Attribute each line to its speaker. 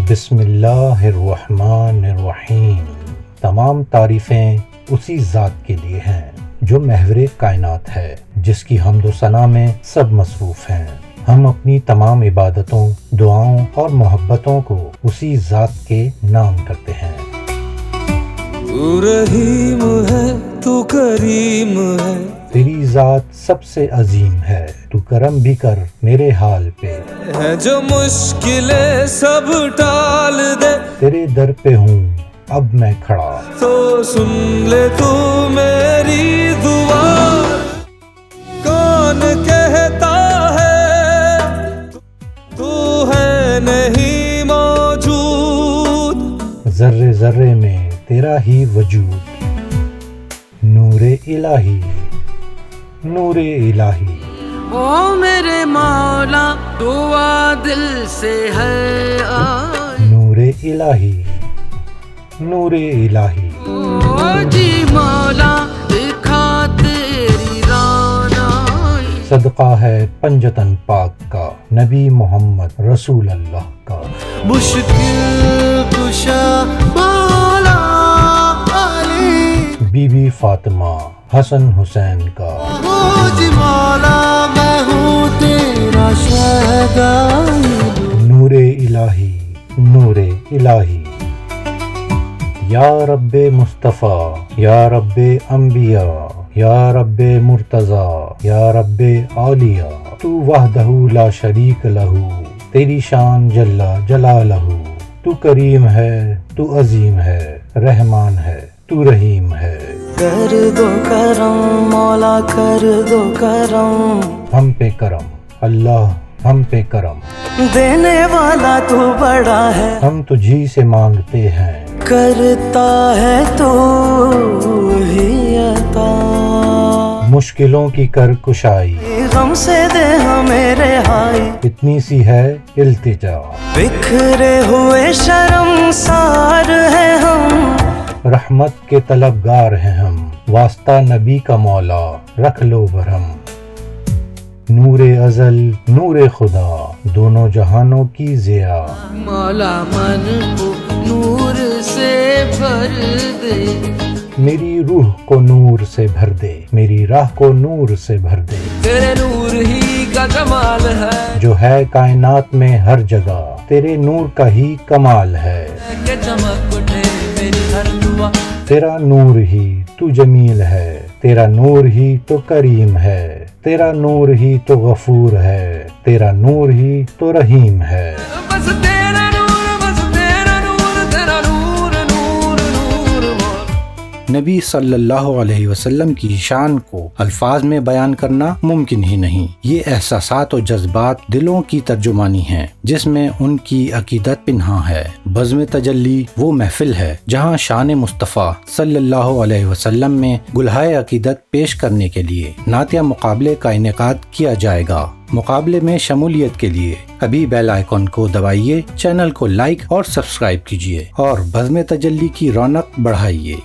Speaker 1: بسم اللہ الرحمن الرحیم۔ تمام تعریفیں اسی ذات کے لیے ہیں جو محور کائنات ہے، جس کی حمد و ثنا میں سب مصروف ہیں۔ ہم اپنی تمام عبادتوں، دعاؤں اور محبتوں کو اسی ذات کے نام کرتے ہیں۔
Speaker 2: تو رحیم ہے، تو کریم ہے،
Speaker 1: تیری ذات سب سے عظیم ہے، تو کرم بھی کر میرے حال پہ،
Speaker 2: ہے جو مشکلیں سب ٹال دے،
Speaker 1: تیرے در پہ ہوں اب میں کھڑا،
Speaker 2: تو سن لے تو میری دعا۔ کون کہتا ہے تو ہے نہیں موجود،
Speaker 1: ذرے ذرے میں تیرا ہی وجود، نور الہی نور الہی۔
Speaker 3: او میرے مولا دعا دل سے ہے آئی،
Speaker 1: نور الہی نور الہی۔
Speaker 3: او جی مولا دکھا تیری رانائی،
Speaker 1: صدقہ ہے پنجتن پاک کا، نبی محمد رسول اللہ کا۔
Speaker 2: مشکل کشا مولا علی،
Speaker 1: بی بی فاطمہ حسن حسین کا۔
Speaker 2: جی مولا میں ہوں تیرا شہدائی،
Speaker 1: نور الہی نور الہی۔ یا رب مصطفیٰ، یا رب انبیاء، یا رب مرتضی، یا رب اولیاء، تو وحدہ لا شریک لہ، تیری شان جل جلالہ۔ تو کریم ہے، تو عظیم ہے، رحمان ہے، تو رحیم ہے۔
Speaker 2: کر دو کرم مولا، کر دو کرم،
Speaker 1: ہم پہ کرم اللہ، ہم پہ کرم،
Speaker 2: دینے والا تو بڑا ہے،
Speaker 1: ہم تجھی سے مانگتے ہیں،
Speaker 2: کرتا ہے تو ہی عطا۔
Speaker 1: مشکلوں کی کر کشائی،
Speaker 2: غم سے دے ہمیں رہائی،
Speaker 1: اتنی سی ہے التجا،
Speaker 2: بکھرے ہوئے شرمسار ہیں ہم،
Speaker 1: رحمت کے طلبگار ہیں ہم، واسطہ نبی کا مولا رکھ لو برہم۔ نور ازل نور خدا، دونوں جہانوں کی ضیا،
Speaker 3: مولا من کو نور سے بھر دے،
Speaker 1: میری روح کو نور سے بھر دے، میری راہ کو نور سے بھر دے،
Speaker 3: تیرے نور ہی کا کمال ہے
Speaker 1: جو ہے کائنات میں ہر جگہ، تیرے نور کا ہی کمال ہے،
Speaker 3: کہ چمک اٹھے میری ہر دعا۔
Speaker 1: تیرا نور ہی تو جمیل ہے، تیرا نور ہی تو کریم ہے، تیرا نور ہی تو غفور ہے، تیرا نور ہی تو رحیم ہے۔
Speaker 3: بس تیرا نور، بس تیرا نور، تیرا نور نور نور مولا۔
Speaker 1: نبی صلی اللہ علیہ وسلم کی شان کو الفاظ میں بیان کرنا ممکن ہی نہیں۔ یہ احساسات و جذبات دلوں کی ترجمانی ہیں جس میں ان کی عقیدت پنہاں ہے۔ بزم تجلی وہ محفل ہے جہاں شان مصطفیٰ صلی اللہ علیہ وسلم میں گلہائے عقیدت پیش کرنے کے لیے نعتیہ مقابلے کا انعقاد کیا جائے گا۔ مقابلے میں شمولیت کے لیے ابھی بیل آئیکن کو دبائیے، چینل کو لائک اور سبسکرائب کیجیے اور بزم تجلی کی رونق بڑھائیے۔